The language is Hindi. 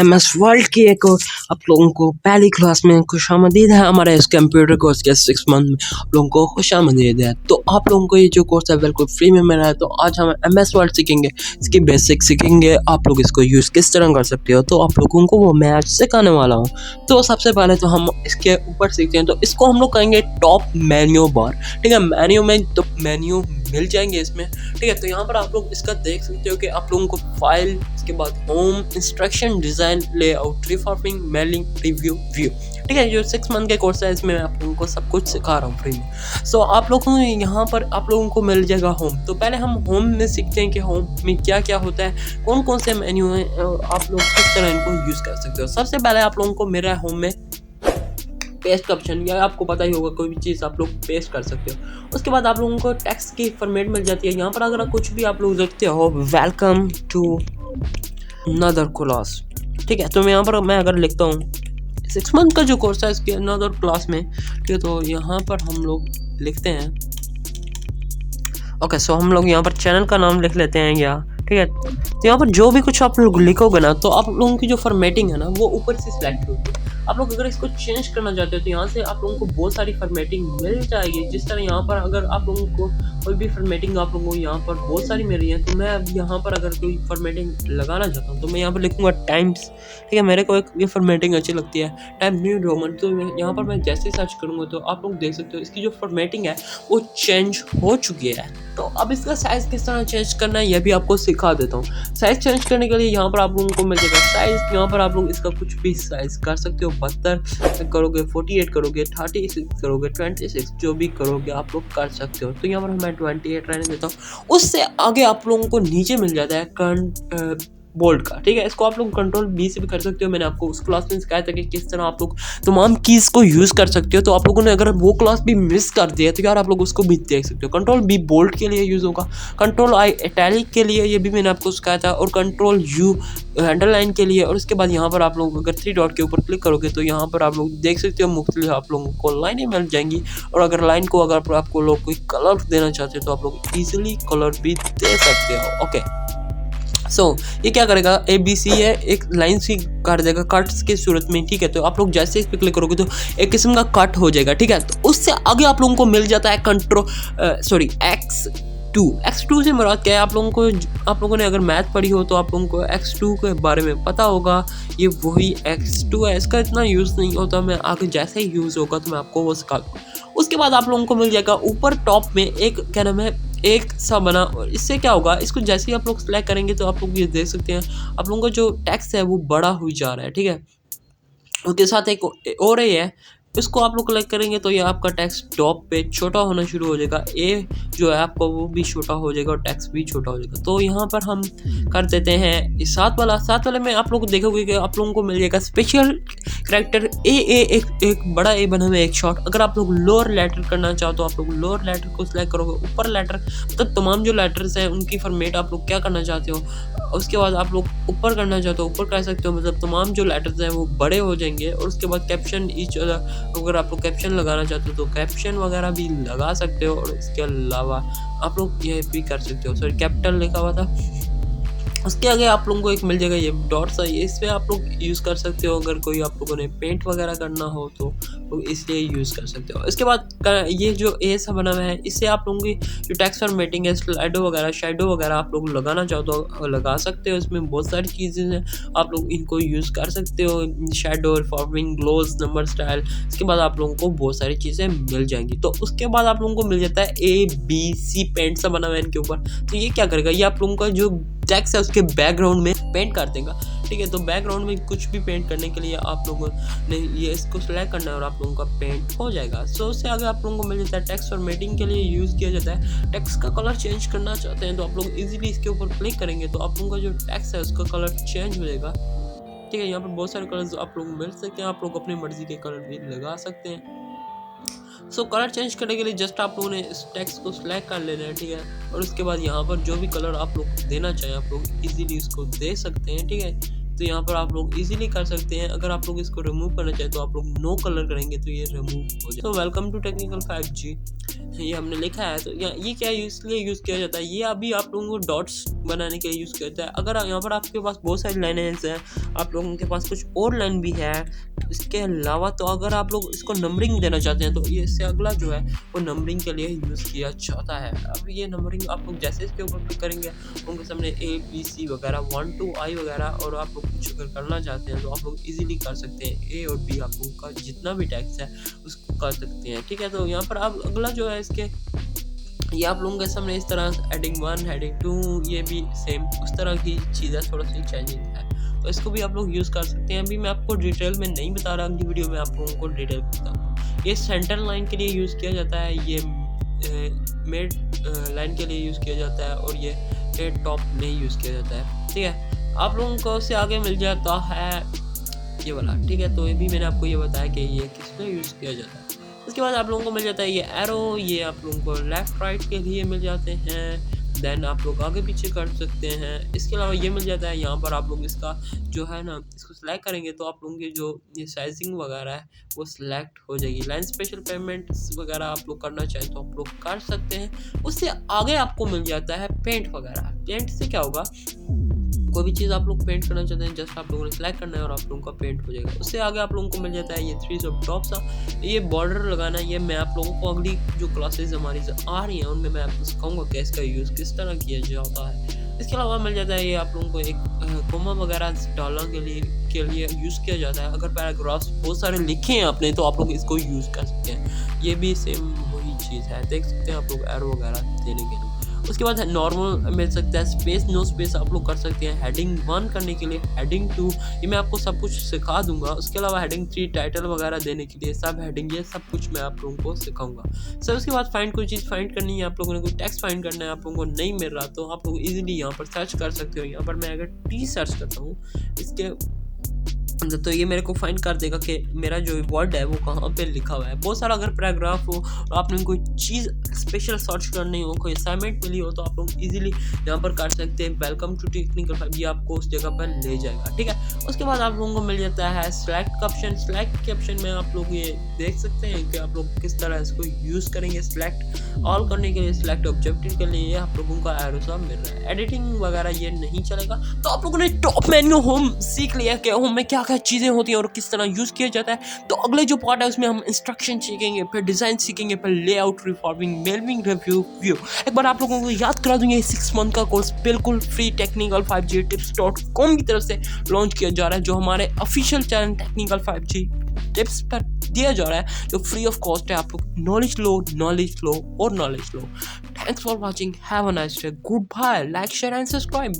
MS वर्ल्ड की एक आप लोगों को पहली क्लास में खुशामदीद है। हमारे इस कंप्यूटर कोर्स के 6 मंथ में आप लोगों को खुशामदीद है। तो आप लोगों को ये जो कोर्स है बिल्कुल फ्री में मिल रहा है। तो आज हम MS वर्ल्ड सीखेंगे, इसकी बेसिक सीखेंगे, आप लोग इसको यूज़ किस तरह कर सकते हो। तो आप लोगों को वो मैं आज सिखाने वाला हूँ। तो सबसे पहले तो हम इसके ऊपर सीखते हैं। तो इसको हम लोग कहेंगे टॉप मेन्यू बार, ठीक है। मेन्यू में तो मेन्यू मिल जाएंगे इसमें, ठीक है। तो यहाँ पर आप लोग इसका देख सकते हो कि आप लोगों को फाइल, इसके बाद home, instruction, design, layout, reforming, mailing, review, view, ठीक है। जो 6 मंथ के कोर्स है इसमें मैं आप लोगों को सब कुछ सिखा रहा हूँ फ्री में। सो आप लोगों को यहाँ पर आप लोगों को मिल जाएगा होम। तो पहले हम होम में सीखते हैं कि होम में क्या क्या होता है, कौन कौन से मेन्यू हैं और आप लोग किस तरह इनको यूज़ कर सकते हो। सबसे पहले आप लोगों को मेरा होम में पेस्ट का ऑप्शन, या आपको पता ही होगा कोई भी चीज़ आप लोग पेस्ट कर सकते हो। उसके बाद आप लोगों को टेक्स्ट की फॉर्मेट मिल जाती है। यहाँ पर अगर कुछ भी आप लोग लिखते हो, वेलकम टू अनदर क्लास, ठीक है। तो मैं यहाँ पर मैं अगर लिखता हूँ 6 मंथ का जो कोर्स है इसके अनदर क्लास में, ठीक है। तो यहाँ पर हम लोग लिखते हैं ओके। सो हम लोग यहाँ पर चैनल का नाम लिख लेते हैं या, ठीक है। तो यहाँ पर जो भी कुछ आप लोग लिखोगे ना, तो आप लोगों की जो फॉर्मेटिंग है ना वो ऊपर से सिलेक्ट होगी। आप लोग अगर इसको चेंज करना चाहते हो तो यहाँ से आप लोगों को बहुत सारी फॉर्मेटिंग मिल जाएगी। जिस तरह यहाँ पर अगर आप लोगों को कोई भी फॉर्मेटिंग आप लोगों को यहाँ पर बहुत सारी मिल रही है, तो मैं अब यहाँ पर अगर कोई फॉर्मेटिंग लगाना चाहता हूँ तो मैं यहाँ पर लिखूँगा टाइम्स, ठीक है। मेरे को एक ये फॉर्मेटिंग अच्छी लगती है, टाइम न्यू रोमन। तो यहाँ पर मैं जैसे सर्च करूँगा तो आप लोग देख सकते हो इसकी जो फॉर्मेटिंग है वो चेंज हो चुकी है। तो अब इसका साइज़ किस तरह चेंज करना है यह भी आपको सिखा देता हूँ। साइज़ चेंज करने के लिए यहाँ पर आप लोगों को मिल जाएगा साइज़। यहाँ पर आप लोग इसका कुछ भी साइज़ कर सकते हो, 72 करोगे, 48 करोगे, 36 करोगे, 26, जो भी करोगे आप लोग कर सकते हो। तो यहाँ पर मैं 28 रहने देता हूँ। उससे आगे आप लोगों को नीचे मिल जाता है बोल्ड का, ठीक है। इसको आप लोग कंट्रोल बी से भी कर सकते हो। मैंने आपको उस क्लास में सिखाया था कि किस तरह आप लोग तमाम कीज़ को यूज़ कर सकते हो। तो आप लोगों ने अगर वो क्लास भी मिस कर दिया तो यार आप लोग उसको भी देख सकते हो। कंट्रोल बी बोल्ड के लिए यूज़ होगा, कंट्रोल आई इटैलिक के लिए, ये भी मैंने आपको सिखाया था, और कंट्रोल यू अंडरलाइन के लिए। और उसके बाद यहाँ पर आप लोग अगर 3 डॉट के ऊपर क्लिक करोगे तो यहाँ पर आप लोग देख सकते हो मुख्तलिफ आप लोगों को लाइनें मिल जाएंगी। और अगर लाइन को अगर आपको लोग कोई कलर देना चाहते हो तो आप लोग ईजिली कलर भी दे सकते हो। ओके, सो ये क्या करेगा, ABC है, एक लाइन सी काट देगा कट्स की सूरत में, ठीक है। तो आप लोग जैसे इस पर क्लिक करोगे तो एक किस्म का कट हो जाएगा, ठीक है। तो उससे आगे आप लोगों को मिल जाता है X2 से मुराद क्या है, आप लोगों ने अगर मैथ पढ़ी हो तो आप लोगों को X2 के बारे में पता होगा। ये वही X2 है, इसका इतना यूज़ नहीं होता, मैं आगे जैसे ही यूज़ होगा तो मैं आपको वो सिखा दूँगा। उसके बाद आप लोगों को मिल जाएगा ऊपर टॉप में एक क्या नाम है, एक सा बना। और इससे क्या होगा, इसको जैसे ही आप लोग सेलेक्ट करेंगे तो आप लोग ये देख सकते हैं आप लोगों का जो टेक्स्ट है वो बड़ा हो जा रहा है, ठीक है। उसके साथ एक और ये है, इसको आप लोग क्लिक करेंगे तो ये आपका टेक्स्ट टॉप पे छोटा होना शुरू हो जाएगा। ए जो है आपका वो भी छोटा हो जाएगा और टेक्स्ट भी छोटा हो जाएगा। तो यहाँ पर हम कर देते हैं इस सात वाले में आप लोग देखोगे कि आप लोगों को मिल जाएगा स्पेशल करैक्टर ए, एक बड़ा ए बना हुआ है, एक शॉर्ट। अगर आप लोग लोअर लेटर करना चाहो तो आप लोग लोअर लेटर को सिलेक्ट करोगे। ऊपर लेटर मतलब तमाम जो लेटर्स हैं उनकी फॉर्मेट आप लोग क्या करना चाहते हो। उसके बाद आप लोग ऊपर करना चाहते हो, ऊपर कर सकते हो, मतलब तमाम जो लेटर्स हैं वो बड़े हो जाएंगे। और उसके बाद कैप्शन अगर आप लोग कैप्शन लगाना चाहते हो तो कैप्शन वगैरह भी लगा सकते हो। और इसके अलावा आप लोग ये भी कर सकते हो, सॉरी कैपिटल लिखा हुआ था। उसके आगे आप लोगों को एक मिल जाएगा ये डॉट्स है, ये इसमें आप लोग यूज़ कर सकते हो। अगर कोई आप लोगों ने पेंट वगैरह करना हो तो इसलिए यूज़ कर सकते हो। इसके बाद ये जो ए सा बना हुआ है, इससे आप लोगों की जो टेक्स्ट फॉर्मेटिंग है, स्लाइडो वगैरह, शैडो वगैरह आप लोग लगाना चाहो तो लगा सकते हो। इसमें बहुत सारी चीज़ें हैं, आप लोग इनको यूज़ कर सकते हो। Shadow, reforming, glows, number style. इसके बाद आप लोगों को बहुत सारी चीज़ें मिल जाएंगी। तो उसके बाद आप लोगों को मिल जाता है ABC पेंट सा बना हुआ है इनके ऊपर। तो ये क्या करेगा, ये आप लोगों का जो टेक्स्ट है उसके बैकग्राउंड में पेंट कर देगा, ठीक है। तो बैकग्राउंड में कुछ भी पेंट करने के लिए आप लोगों ने ये इसको सेलेक्ट करना है और आप लोगों का पेंट हो जाएगा। सो उससे आगे आप लोगों को मिल जाता है टेक्स्ट फॉर्मेटिंग के लिए यूज़ किया जाता है। टेक्स्ट का कलर चेंज करना चाहते हैं तो आप लोग इजीली इसके ऊपर क्लिक करेंगे तो आप लोगों का जो टेक्स्ट है उसका कलर चेंज हो जाएगा, ठीक है। यहाँ पर बहुत सारे कलर्स आप लोग मिल सकते हैं, आप लोग अपनी मर्जी के कलर भी लगा सकते हैं। सो कलर चेंज करने के लिए जस्ट आप लोगों ने इस टेक्स्ट को सिलेक्ट कर लेना है, ठीक है। और उसके बाद यहाँ पर जो भी कलर आप लोग देना चाहें आप लोग इजीली इसको दे सकते हैं, ठीक है। तो यहाँ पर आप लोग इजीली कर सकते हैं। अगर आप लोग इसको रिमूव करना चाहें तो आप लोग नो कलर करेंगे तो ये रिमूव हो जाए। तो वेलकम टू टेक्निकल 5G, ये हमने लिखा है। तो ये क्या इसलिए यूज़ किया जाता है, ये अभी आप लोगों को डॉट्स बनाने के लिए यूज़ किया जाता है। अगर यहाँ पर आपके पास बहुत सारी लाइनें हैं, आप लोगों के पास कुछ और लाइन भी है इसके अलावा, तो अगर आप लोग इसको नंबरिंग देना चाहते हैं तो ये इससे अगला जो है वो नंबरिंग के लिए यूज़ किया जाता है। अब ये नंबरिंग आप लोग जैसे इसके ऊपर क्लिक करेंगे उनके सामने ABC वगैरह 1 to I वगैरह, और आप लोग कुछ अगर करना चाहते हैं तो आप लोग इजीली कर सकते हैं। A और B आप लोगों का जितना भी टेक्स्ट है उसको कर सकते हैं, ठीक है। तो यहाँ पर आप अगला जो है इसके, ये आप लोगों के सामने इस तरह हेडिंग 1 हेडिंग 2 ये भी सेम उस तरह की चीज़ें थोड़ा सी चेंजिंग है, तो इसको भी आप लोग यूज़ कर सकते हैं। अभी मैं आपको डिटेल में नहीं बता रहा, अगली वीडियो में आप लोगों को डिटेल बताऊँगा। ये सेंटर लाइन के लिए यूज़ किया जाता है, ये मिड लाइन के लिए यूज़ किया जाता है, और ये टॉप में यूज़ किया जाता है, ठीक है। आप लोगों को उससे आगे मिल जाता है ये वाला, ठीक है। तो ये भी मैंने आपको ये बताया कि ये किस में यूज़ किया जाता है। उसके बाद आप लोगों को मिल जाता है ये एरो, ये आप लोगों को लेफ़्ट राइट के लिए मिल जाते हैं। देन आप लोग आगे पीछे कर सकते हैं। इसके अलावा ये मिल जाता है यहाँ पर, आप लोग इसका जो है ना इसको सिलेक्ट करेंगे तो आप लोगों की जो ये साइजिंग वगैरह है वो सिलेक्ट हो जाएगी। लाइन स्पेशल पेमेंट्स वगैरह आप लोग करना चाहें तो आप लोग कर सकते हैं। उससे आगे आपको मिल जाता है पेंट वगैरह। पेंट से क्या होगा, कोई भी चीज़ आप लोग पेंट करना चाहते हैं जस्ट आप लोगों ने सिलेक्ट करना है और आप लोगों का पेंट हो जाएगा। उससे आगे आप लोगों को मिल जाता है ये 3 सब टॉप सा, ये बॉर्डर लगाना है। ये मैं आप लोगों को अगली जो क्लासेस हमारी आ रही हैं उनमें मैं आपको सिखाऊंगा कि इसका यूज़ किस तरह किया जाता है। इसके अलावा मिल जाता है ये आप लोगों को एक कोमा वगैरह डालने के लिए यूज़ किया जाता है। अगर पैराग्राफ्स बहुत सारे लिखे हैं आपने तो आप लोग इसको यूज़ कर सकते हैं। ये भी सेम वही चीज़ है, देख सकते हैं आप लोग एरो वगैरह देने के लिए। उसके बाद नॉर्मल मिल सकता है, स्पेस नो स्पेस आप लोग कर सकते हैं। हेडिंग 1 करने के लिए, हेडिंग 2 ये मैं आपको सब कुछ सिखा दूंगा। उसके अलावा हेडिंग 3 टाइटल वगैरह देने के लिए सब हेडिंग, ये सब कुछ मैं आप लोगों को सिखाऊंगा। सर उसके बाद फाइंड, कोई चीज़ फाइंड करनी है आप लोगों ने, कोई टेक्स्ट फाइंड करना है आप लोगों को नहीं मिल रहा तो आप लोग इजीली यहाँ पर सर्च कर सकते हो। यहाँ पर मैं अगर टी सर्च करता हूँ इसके तो ये मेरे को फाइंड कर देगा कि मेरा जो वर्ड है वो कहाँ पे लिखा हुआ है। बहुत सारा अगर पैराग्राफ हो और आपने कोई चीज़ स्पेशल सर्च करनी हो, कोई असाइनमेंट मिली हो तो आप लोग इजीली यहाँ पर कर सकते हैं। वेलकम टू टेक्निकल 5G आपको उस जगह पर ले जाएगा, ठीक है। उसके बाद आप लोगों को मिल जाता है सिलेक्ट का ऑप्शन। सिलेक्ट के ऑप्शन में आप लोग ये देख सकते हैं कि आप लोग किस तरह इसको यूज़ करेंगे। सिलेक्ट ऑल करने के लिए, सिलेक्ट ऑब्जेक्टिव के लिए आप लोगों का एरो सा मिल रहा है। एडिटिंग वगैरह ये नहीं चलेगा। तो आप लोगों ने टॉप मेन्यू होम सीख लिया कि होम में क्या क्या चीज़ें होती हैं और किस तरह यूज़ किया जाता है। तो अगले जो पार्ट है उसमें हम इंस्ट्रक्शन सीखेंगे, फिर डिज़ाइन सीखेंगे, फिर layout, reforming, mailing, review, view. एक बार आप लोगों को याद करा दूंगा, ये 6 मंथ का कोर्स बिल्कुल फ्री टेक्निकल 5G tips.com की तरफ से लॉन्च किया जा रहा है, जो हमारे official channel technical 5G tips पर दिया जा रहा है, जो फ्री ऑफ कॉस्ट है। आप लोग नॉलेज लो और नॉलेज लो। Thanks for watching, have a nice day, goodbye, like share and subscribe.